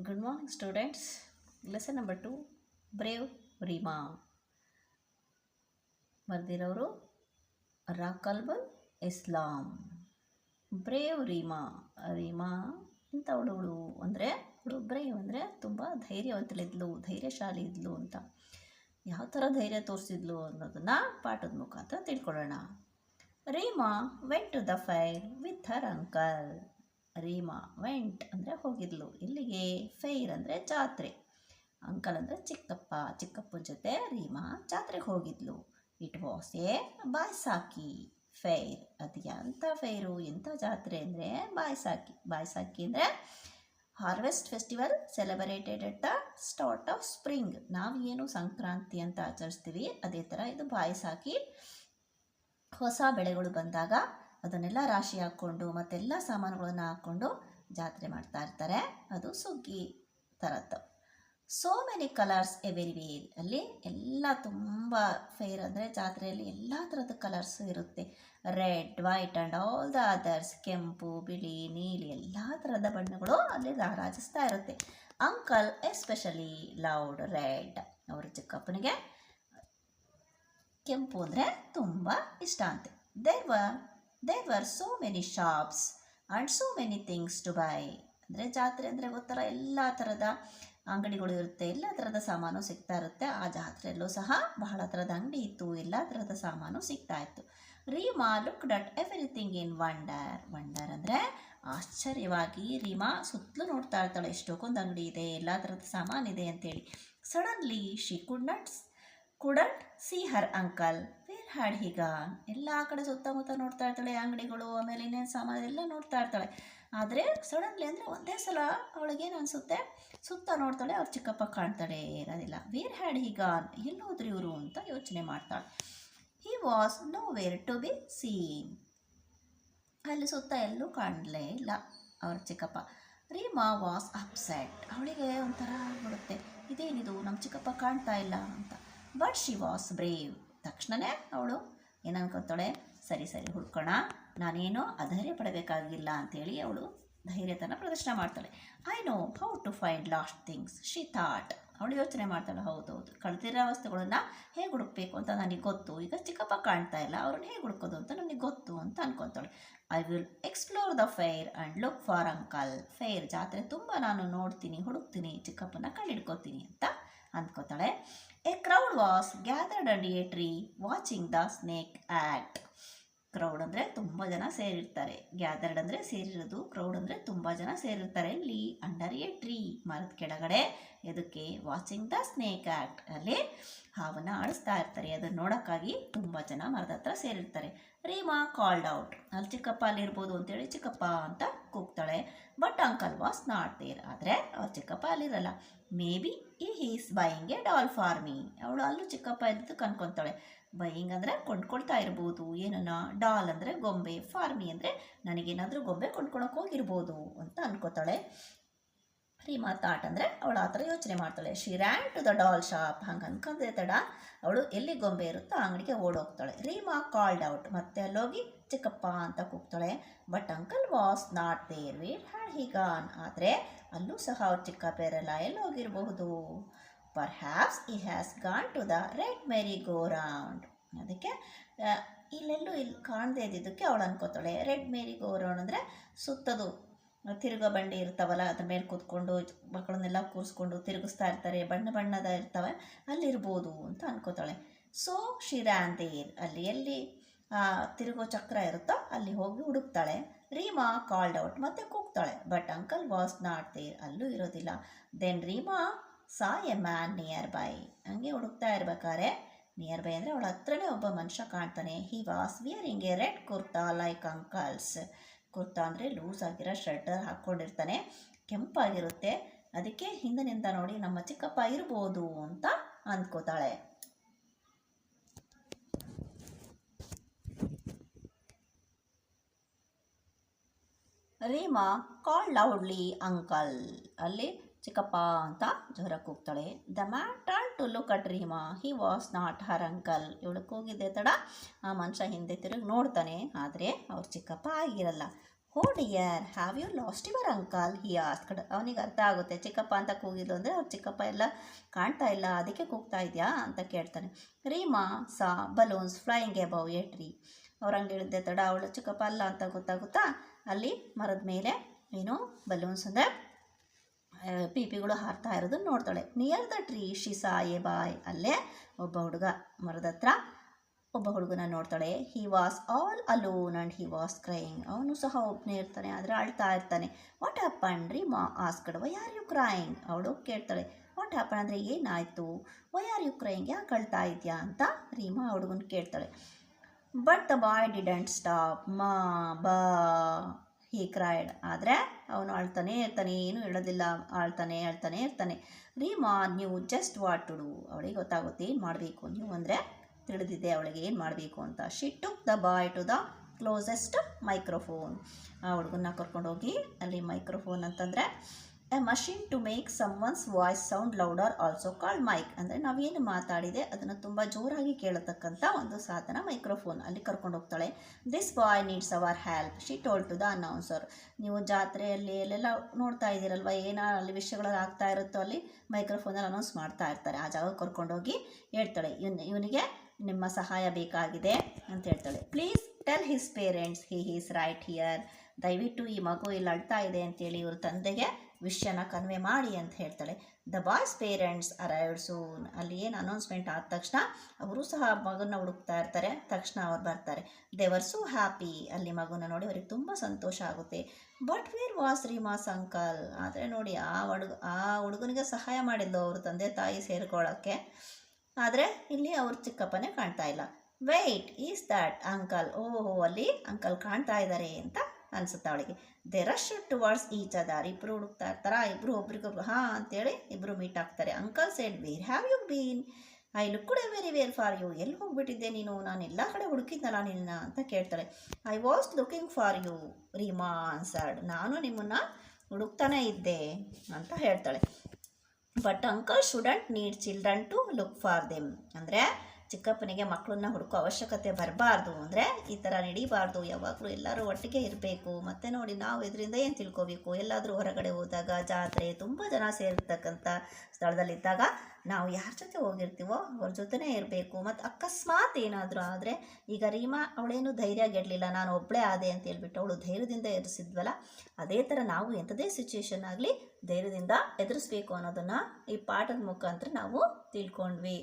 Good morning, students. Lesson number 2 Brave Rima. ಬರ್ದಿರೋರು ರಾಕಲ್ಬಲ್ ಇಸ್ಲಾಂ. Brave Reema. Reema ಇಂಥವಳು ಅಂದರೆ brave ಅಂದರೆ ತುಂಬ ಧೈರ್ಯವಂತಳಿದ್ಲು, ಧೈರ್ಯಶಾಲಿ ಇದ್ಲು ಅಂತ. ಯಾವ ಥರ ಧೈರ್ಯ ತೋರಿಸಿದ್ಲು ಅನ್ನೋದನ್ನು ಪಾಠದ ಮುಖಾಂತರ ತಿಳ್ಕೊಳ್ಳೋಣ. Reema went to the fair with her uncle. Reema went ಅಂದರೆ ಹೋಗಿದ್ಲು. ಇಲ್ಲಿಗೆ ಫೈರ್ ಅಂದರೆ ಜಾತ್ರೆ. ಅಂಕಲ್ ಅಂದರೆ ಚಿಕ್ಕಪ್ಪನ ಜೊತೆ ರೀಮಾ ಜಾತ್ರೆಗೆ ಹೋಗಿದ್ಲು. It was a Baisakhi fair. ಅದು ಎಂಥ ಫೈರು, ಎಂಥ ಜಾತ್ರೆ ಅಂದರೆ ಬಾಯ್ಸಾಕಿ ಅಂದರೆ harvest festival celebrated at the start of spring. ನಾವು ಏನು ಸಂಕ್ರಾಂತಿ ಅಂತ ಆಚರಿಸ್ತೀವಿ, ಅದೇ ಥರ ಇದು ಬಾಯ್ಸಾಕಿ. ಹೊಸ ಬೆಳೆಗಳು ಬಂದಾಗ ಅದನ್ನೆಲ್ಲ ರಾಶಿ ಹಾಕ್ಕೊಂಡು ಮತ್ತೆಲ್ಲ ಸಾಮಾನುಗಳನ್ನು ಹಾಕ್ಕೊಂಡು ಜಾತ್ರೆ ಮಾಡ್ತಾ ಇರ್ತಾರೆ. ಅದು ಸುಗ್ಗಿ ಥರದ್ದು. So many colours everywhere. ಅಲ್ಲಿ ಎಲ್ಲ ತುಂಬ ಫೇರ್ ಅಂದರೆ ಜಾತ್ರೆಯಲ್ಲಿ ಎಲ್ಲ ಥರದ ಕಲರ್ಸು ಇರುತ್ತೆ. Red, white and all the others. ಕೆಂಪು, ಬಿಳಿ, ನೀಲಿ ಎಲ್ಲ ಥರದ ಬಣ್ಣಗಳು ಅಲ್ಲಿ ರಾರಾಜಿಸ್ತಾ ಇರುತ್ತೆ. Uncle especially loved red. ಅವರ ಚಿಕ್ಕಪ್ಪನಿಗೆ ಕೆಂಪು ಅಂದರೆ ತುಂಬ ಇಷ್ಟ ಅಂತೆ. There were so many shops and so many things to buy. ಅಂದರೆ ಜಾತ್ರೆ ಅಂದರೆ ಗೊತ್ತರ ಎಲ್ಲ ಥರದ ಅಂಗಡಿಗಳು ಇರುತ್ತೆ, ಎಲ್ಲ ಥರದ ಸಾಮಾನು ಸಿಗ್ತಾ ಇರುತ್ತೆ. ಆ ಜಾತ್ರೆಯಲ್ಲೂ ಸಹ ಬಹಳ ಥರದ ಅಂಗಡಿ ಇತ್ತು, ಎಲ್ಲ ಥರದ ಸಾಮಾನು ಸಿಗ್ತಾ ಇತ್ತು. Reema looked at everything in wonder. Wonder ಅಂದರೆ ಆಶ್ಚರ್ಯವಾಗಿ ರೀಮಾ ಸುತ್ತಲೂ ನೋಡ್ತಾ ಇರ್ತಾಳೆ. ಎಷ್ಟೊಂದು ಅಂಗಡಿ ಇದೆ, ಎಲ್ಲ ಥರದ ಸಾಮಾನಿದೆ ಅಂತೇಳಿ. Suddenly she couldn't see her uncle. Where had he gone. ಎಲ್ಲ ಕಡೆ ಸುತ್ತಮುತ್ತ ನೋಡ್ತಾ ಇರ್ತಾಳೆ, ಅಂಗಡಿಗಳು ಆಮೇಲೆ ಇನ್ನೇನು ಸಾಮಾನು ಎಲ್ಲ ನೋಡ್ತಾ ಇರ್ತಾಳೆ. ಆದರೆ ಸಡನ್ಲಿ ಅಂದರೆ ಒಂದೇ ಸಲ ಅವಳಿಗೇನು ಅನಿಸುತ್ತೆ, ಸುತ್ತ ನೋಡ್ತಾಳೆ, ಅವ್ರ ಚಿಕ್ಕಪ್ಪ ಕಾಣ್ತಾಳೆ ಇರೋದಿಲ್ಲ. Where had he gone. ಎಲ್ಲೋದ್ರು ಇವರು ಅಂತ ಯೋಚನೆ ಮಾಡ್ತಾಳೆ. He was nowhere to be seen. ಅಲ್ಲಿ ಸುತ್ತ ಎಲ್ಲೂ ಕಾಣಲೇ ಇಲ್ಲ ಅವ್ರ ಚಿಕ್ಕಪ್ಪ. Reema was upset. ಅವಳಿಗೆ ಒಂಥರ ಆಗ್ಬಿಡುತ್ತೆ, ಇದೇನಿದು ನಮ್ಮ ಚಿಕ್ಕಪ್ಪ ಕಾಣ್ತಾ ಇಲ್ಲ ಅಂತ. But she was brave. ತಕ್ಷಣವೇ ಅವಳು ಏನು ಅನ್ಕೊತಾಳೆ, ಸರಿ ಹುಡ್ಕೋಣ, ನಾನೇನೋ ಅಧೈರ್ಯ ಪಡಬೇಕಾಗಿಲ್ಲ ಅಂಥೇಳಿ ಅವಳು ಧೈರ್ಯತನ ಪ್ರದರ್ಶನ ಮಾಡ್ತಾಳೆ. I know how to find lost things she thought. ಅವಳು ಯೋಚನೆ ಮಾಡ್ತಾಳೆ, ಹೌದು ಕಳೆದಿರೋ ವಸ್ತುಗಳನ್ನು ಹೇಗೆ ಹುಡುಕಬೇಕು ಅಂತ ನನಗೆ ಗೊತ್ತು. ಈಗ ಚಿಕ್ಕಪ್ಪ ಕಾಣ್ತಾ ಇಲ್ಲ, ಅವ್ರನ್ನ ಹೇಗೆ ಹುಡುಕೋದು ಅಂತ ನನಗೆ ಗೊತ್ತು ಅಂತ ಅನ್ಕೊತಾಳೆ. I will explore the fair and look for uncle. Fair ಜಾತ್ರೆ ತುಂಬ ನಾನು ನೋಡ್ತೀನಿ, ಹುಡುಕ್ತೀನಿ, ಚಿಕ್ಕಪ್ಪನ ಕಂಡಿಡ್ಕೋತೀನಿ ಅಂತ ಅಂದ್ಕೋತಾಳೆ. A crowd was gathered and a tree watching the snake act. Crowd ಅಂದರೆ ತುಂಬ ಜನ ಸೇರಿರ್ತಾರೆ. ಗ್ಯಾದರ್ಡ್ ಅಂದರೆ ಸೇರಿರೋದು, ಕ್ರೌಡ್ ಅಂದರೆ ತುಂಬ ಜನ ಸೇರಿರ್ತಾರೆ. ಇಲ್ಲಿ ಅಂಡರ್ ಎ ಟ್ರೀ, ಮರದ ಕೆಳಗಡೆ. ಇದಕ್ಕೆ ವಾಚಿಂಗ್ ದ ಸ್ನೇಕ್ ಆ್ಯಕ್ಟ್, ಅಲ್ಲಿ ಹಾವನ್ನು ಆಡಿಸ್ತಾ ಇರ್ತಾರೆ. ಅದನ್ನು ನೋಡೋಕ್ಕಾಗಿ ತುಂಬ ಜನ ಮರದ ಹತ್ರ ಸೇರಿರ್ತಾರೆ. Reema called out. ಅಲ್ಲಿ ಚಿಕ್ಕಪ್ಪ ಅಲ್ಲಿರ್ಬೋದು ಅಂತೇಳಿ ಚಿಕ್ಕಪ್ಪ ಅಂತ ಕೂಗ್ತಾಳೆ. But uncle was not there. ಆದರೆ ಅವ್ರ ಚಿಕ್ಕಪ್ಪ ಅಲ್ಲಿರಲ್ಲ. Maybe is buying a doll for me. ಅವಳು ಅಲ್ಲೂ ಚಿಕ್ಕಪ್ಪ ಇದ್ದಕ್ಕೆ ಅನ್ಕೊತಾಳೆ. ಬೈಯಿಂಗ್ ಅಂದರೆ ಕೊಂಡ್ಕೊಳ್ತಾ ಇರ್ಬೋದು ಏನನ್ನ. ಡಾಲ್ ಅಂದರೆ ಗೊಂಬೆ, ಫಾರ್ ಮೀ ಅಂದರೆ ನನಗೇನಾದರೂ ಗೊಂಬೆ ಕೊಂಡ್ಕೊಳಕ್ಕೆ ಹೋಗಿರ್ಬೋದು ಅಂತ ಅನ್ಕೋತಾಳೆ. ರೀಮಾ ಥಾಟ್ ಅಂದರೆ ಅವಳು ಆ ಥರ ಯೋಚನೆ ಮಾಡ್ತಾಳೆ. She ran to the doll shop. ಹಂಗೆ ಅನ್ಕೊಂಡ್ರೆ ತಡ ಅವಳು ಎಲ್ಲಿ ಗೊಂಬೆ ಇರುತ್ತೋ ಆ ಅಂಗಡಿಗೆ ಓಡೋಗ್ತಾಳೆ. Reema called out. ಮತ್ತೆ ಅಲ್ಲೋಗಿ ಚಿಕ್ಕಪ್ಪ ಅಂತ ಕೂಗ್ತಾಳೆ. But uncle was not there. Where had he gone. ಆದರೆ ಅಲ್ಲೂ ಸಹ ಅವ್ರ ಚಿಕ್ಕಪ್ಪ ಇರಲ್ಲ, ಎಲ್ಲಿ ಹೋಗಿರಬಹುದು. Perhaps he has gone to the red merry go round. ಅದಕ್ಕೆ ಇಲ್ಲಿ ಕಾಣದೇ ಇದ್ದಿದ್ದಕ್ಕೆ ಅವಳು ಅನ್ಕೋತಾಳೆ. ರೆಡ್ ಮೇರಿ ಗೋ ರೌಂಡ್ ಅಂದರೆ ಸುತ್ತದು ತಿರುಗೋ ಬಂಡಿ ಇರ್ತಾವಲ್ಲ, ಅದ್ರ ಮೇಲೆ ಕೂತ್ಕೊಂಡು ಮಕ್ಕಳನ್ನೆಲ್ಲ ಕೂರಿಸ್ಕೊಂಡು ತಿರುಗಿಸ್ತಾ ಇರ್ತಾರೆ, ಬಣ್ಣದ ಇರ್ತವೆ, ಅಲ್ಲಿರ್ಬೋದು ಅಂತ ಅನ್ಕೋತಾಳೆ. So she ran there. ಅಲ್ಲಿ ಎಲ್ಲಿ ತಿರುಗೋ ಚಕ್ರ ಇರುತ್ತೋ ಅಲ್ಲಿ ಹೋಗಿ ಹುಡುಕ್ತಾಳೆ. Reema called out. ಮತ್ತೆ ಕೂಗ್ತಾಳೆ. But uncle was not there. ಅಲ್ಲೂ ಇರೋದಿಲ್ಲ. Then Reema saw a man nearby. ಹಂಗೆ ಹುಡುಕ್ತಾ ಇರ್ಬೇಕಾದ್ರೆ ನಿಯರ್ ಬೈ ಅಂದರೆ ಅವಳ ಹತ್ರನೇ ಒಬ್ಬ ಮನುಷ್ಯ ಕಾಣ್ತಾನೆ. He was wearing A red kurta like uncles. Kurta ಅಂದರೆ ಲೂಸ್ ಆಗಿರೋ ಶರ್ಟರ್ ಹಾಕ್ಕೊಂಡಿರ್ತಾನೆ, ಕೆಂಪಾಗಿರುತ್ತೆ. ಅದಕ್ಕೆ ಹಿಂದಿನಿಂದ ನೋಡಿ ನಮ್ಮ ಚಿಕ್ಕಪ್ಪ ಇರ್ಬೋದು ಅಂತ ಅಂದ್ಕೋತಾಳೆ. Reema call loudly uncle. ಅಲ್ಲಿ ಚಿಕ್ಕಪ್ಪ ಅಂತ ಜೋರಾಗಿ ಕೂಗ್ತಾಳೆ. The man turn to look at Reema. He was not her uncle. ಇವಳು ಕೂಗಿದ್ದೆ ತಡ ಆ ಮನುಷ್ಯ ಹಿಂದೆ ತಿರುಗಿ ನೋಡ್ತಾನೆ, ಆದರೆ ಅವ್ರ ಚಿಕ್ಕಪ್ಪ ಆಗಿರಲ್ಲ. Oh dear, have you lost your uncle he asked. ಅವನಿಗೆ ಅರ್ಥ ಆಗುತ್ತೆ, ಚಿಕ್ಕಪ್ಪ ಅಂತ ಕೂಗಿದ್ದು ಅಂದರೆ ಅವ್ರ ಚಿಕ್ಕಪ್ಪ ಎಲ್ಲ ಕಾಣ್ತಾ ಇಲ್ಲ, ಅದಕ್ಕೆ ಕೂಗ್ತಾ ಇದೆಯಾ ಅಂತ ಕೇಳ್ತಾನೆ. ರೀಮಾ ಸಾ balloons flying above A tree. ಅವ್ರ ಹಂಗೆ ಹೇಳಿದ್ದೆ ತಡ ಅವಳು ಚಿಕ್ಕಪ್ಪ ಅಲ್ಲ ಅಂತ ಗೊತ್ತಾಗುತ್ತಾ ಅಲ್ಲಿ ಮರದ ಮೇಲೆ ಏನು ಬಲೂನ್ಸ್ ಅಂದರೆ ಪಿಪಿಗಳು ಹಾರ್ತಾ ಇರೋದನ್ನ ನೋಡ್ತಾಳೆ. Near the tree she saw a boy. ಅಲ್ಲೇ ಒಬ್ಬ ಹುಡುಗ ಮರದ ಹತ್ರ ಒಬ್ಬ ಹುಡುಗನ ನೋಡ್ತಾಳೆ. He was all alone and he was crying. ಅವನು ಸಹ ಒಬ್ಬನೇ ಇರ್ತಾನೆ, ಆದರೆ ಅಳ್ತಾ ಇರ್ತಾನೆ. What happen Reema asked. Why are you crying. ಅವಳು ಕೇಳ್ತಾಳೆ ವಾಟ್ ಹ್ಯಾಪನ್ ಅಂದರೆ ಏನಾಯಿತು. ವೈ ಆರ್ ಯು ಕ್ರೈಯಿಂಗ್, ಯಾಕೆ ಅಳ್ತಾ ಇದೆಯಾ ಅಂತ ರೀಮಾ ಹುಡುಗನ ಕೇಳ್ತಾಳೆ. But the boy didn't stop. ಮಾ ಬಾ ಹೀ ಕ್ರೈಡ್. ಆದರೆ ಅವನು ಅಳ್ತಾನೆ ಇರ್ತಾನೆ, ಏನು ಹೇಳೋದಿಲ್ಲ, ಅಳ್ತಾನೆ ಇರ್ತಾನೆ. Reema knew just what to do. ಅವಳಿಗೆ ಗೊತ್ತಾಗುತ್ತೆ ಏನು ಮಾಡಬೇಕು. ನ್ಯೂ ಅಂದರೆ ತಿಳಿದಿದೆ ಅವಳಿಗೆ ಏನು ಮಾಡಬೇಕು ಅಂತ. She took the boy to the closest microphone. ಆ ಹುಡುಗನ್ನ ಕರ್ಕೊಂಡೋಗಿ ಅಲ್ಲಿ ಮೈಕ್ರೋಫೋನ್ ಅಂತಂದರೆ a machine to make someone's voice sound louder also called mike. ಅಂದರೆ ನಾವೇನು ಮಾತಾಡಿದೆ ಅದನ್ನು ತುಂಬ ಜೋರಾಗಿ ಕೇಳತಕ್ಕಂಥ ಒಂದು ಸಾಧನ ಮೈಕ್ರೋಫೋನ್. ಅಲ್ಲಿ ಕರ್ಕೊಂಡು ಹೋಗ್ತಾಳೆ. This boy needs our help she told to the announcer. ನೀವು ಜಾತ್ರೆಯಲ್ಲಿ ಅಲ್ಲೆಲ್ಲ ನೋಡ್ತಾ ಇದ್ದೀರಲ್ವ, ಏನೋ ಅಲ್ಲಿ ವಿಷಯಗಳು ಆಗ್ತಾ ಇರುತ್ತೋ ಅಲ್ಲಿ ಮೈಕ್ರೋಫೋನಲ್ಲಿ ಅನೌನ್ಸ್ ಮಾಡ್ತಾ ಇರ್ತಾರೆ. ಆ ಜಾಗಕ್ಕೆ ಕರ್ಕೊಂಡೋಗಿ ಹೇಳ್ತಾಳೆ ಇವನಿಗೆ ನಿಮ್ಮ ಸಹಾಯ ಬೇಕಾಗಿದೆ ಅಂತ ಹೇಳ್ತಾಳೆ. Please tell his parents he is right here. ದಯವಿಟ್ಟು ಈ ಮಗು ಇಲ್ಲಿ ಅಳ್ತಾ ಇದೆ ಅಂತೇಳಿ ಇವ್ರ ತಂದೆಗೆ ವಿಷಯನ ಕನ್ವೆ ಮಾಡಿ ಅಂತ ಹೇಳ್ತಾಳೆ. The boys parents arrived soon. ಅಲ್ಲಿ ಏನು ಅನೌನ್ಸ್ಮೆಂಟ್ ಆದ ತಕ್ಷಣ ಅವರು ಸಹ ಮಗನ ಹುಡುಕ್ತಾ ಇರ್ತಾರೆ. ತಕ್ಷಣ ಅವ್ರು ಬರ್ತಾರೆ. They were so happy. ಅಲ್ಲಿ ಮಗುನ ನೋಡಿ ಅವ್ರಿಗೆ ತುಂಬ ಸಂತೋಷ ಆಗುತ್ತೆ. But where was Reema's uncle. ಆದರೆ ನೋಡಿ ಆ ಹುಡುಗನಿಗೆ ಸಹಾಯ ಮಾಡಿದ್ದು ಅವ್ರ ತಂದೆ ತಾಯಿ ಸೇರ್ಕೊಳ್ಳೋಕ್ಕೆ, ಆದರೆ ಇಲ್ಲಿ ಅವ್ರ ಚಿಕ್ಕಪ್ಪನೇ ಕಾಣ್ತಾ ಇಲ್ಲ. Wait is that uncle. ಓಹೋ, ಅಲ್ಲಿ ಅಂಕಲ್ ಕಾಣ್ತಾ ಇದ್ದಾರೆ ಅಂತ ಅನಿಸುತ್ತೆ ಅವಳಿಗೆ. They rush towards each other. ಇಬ್ಬರು ಹುಡುಕ್ತಾ ಇರ್ತಾರ, ಇಬ್ಬರು ಒಬ್ರಿಗೊಬ್ರು ಹಾಂ ಅಂತೇಳಿ ಇಬ್ಬರು ಮೀಟ್ ಆಗ್ತಾರೆ. Uncle said where have you been. I looked very for you. ಎಲ್ಲಿ ಹೋಗ್ಬಿಟ್ಟಿದ್ದೆ ನೀನು, ನಾನು ಎಲ್ಲ ಕಡೆ ಹುಡುಕಿದ್ನಲ್ಲ ನಿನ್ನ ಅಂತ ಕೇಳ್ತಾಳೆ. I was looking for you Reema answered. ನಾನು ನಿಮ್ಮನ್ನು ಹುಡುಕ್ತಾನೇ ಇದ್ದೆ ಅಂತ ಹೇಳ್ತಾಳೆ. But uncle shouldn't need children to look for them. ಅಂದರೆ ಚಿಕ್ಕಪ್ಪನಿಗೆ ಮಕ್ಕಳನ್ನ ಹುಡುಕೋ ಅವಶ್ಯಕತೆ ಬರಬಾರ್ದು, ಅಂದರೆ ಈ ಥರ ನಡೀಬಾರ್ದು, ಯಾವಾಗಲೂ ಎಲ್ಲರೂ ಒಟ್ಟಿಗೆ ಇರಬೇಕು. ಮತ್ತು ನೋಡಿ ನಾವು ಇದರಿಂದ ಏನು ತಿಳ್ಕೊಬೇಕು, ಎಲ್ಲಾದರೂ ಹೊರಗಡೆ ಹೋದಾಗ ಜಾತ್ರೆ ತುಂಬ ಜನ ಸೇರಿರ್ತಕ್ಕಂಥ ಸ್ಥಳದಲ್ಲಿದ್ದಾಗ ನಾವು ಯಾರ ಜೊತೆ ಹೋಗಿರ್ತೀವೋ ಅವ್ರ ಜೊತೆನೇ ಇರಬೇಕು. ಮತ್ತು ಅಕಸ್ಮಾತ್ ಏನಾದರೂ ಆದರೆ, ಈಗ ರೀಮಾ ಅವಳೇನು ಧೈರ್ಯ ಗೆಡಲಿಲ್ಲ, ನಾನು ಒಬ್ಬಳೇ ಆದೆ ಅಂತ ಹೇಳ್ಬಿಟ್ಟು ಅವಳು ಧೈರ್ಯದಿಂದ ಎದುರಿಸಿದ್ವಲ್ಲ, ಅದೇ ಥರ ನಾವು ಎಂಥದೇ ಸಿಚುವೇಶನ್ ಆಗಲಿ ಧೈರ್ಯದಿಂದ ಎದುರಿಸ್ಬೇಕು ಅನ್ನೋದನ್ನು ಈ ಪಾಠದ ಮುಖಾಂತರ ನಾವು ತಿಳ್ಕೊಂಡ್ವಿ.